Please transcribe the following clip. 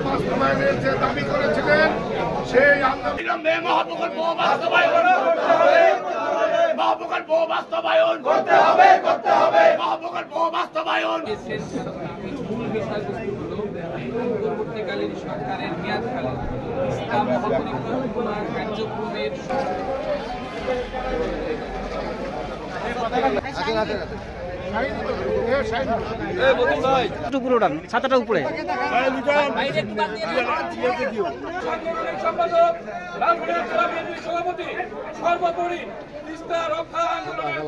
বাস্তবায়নের যে দাবি করেছিলেন সেই মহাপ্রকল্প বাস্তবায়ন করতে হবে মহাপ্রকল্প বাস্তবায়ন। পরবর্তীকালীন সরকারের মেয়াদকালে ইসলাম মহাপরিকল্পনা কার্যক্রমের ছাতাটা উপরে সভাপতি সর্বোপরি রক্ষা আন্দোলনের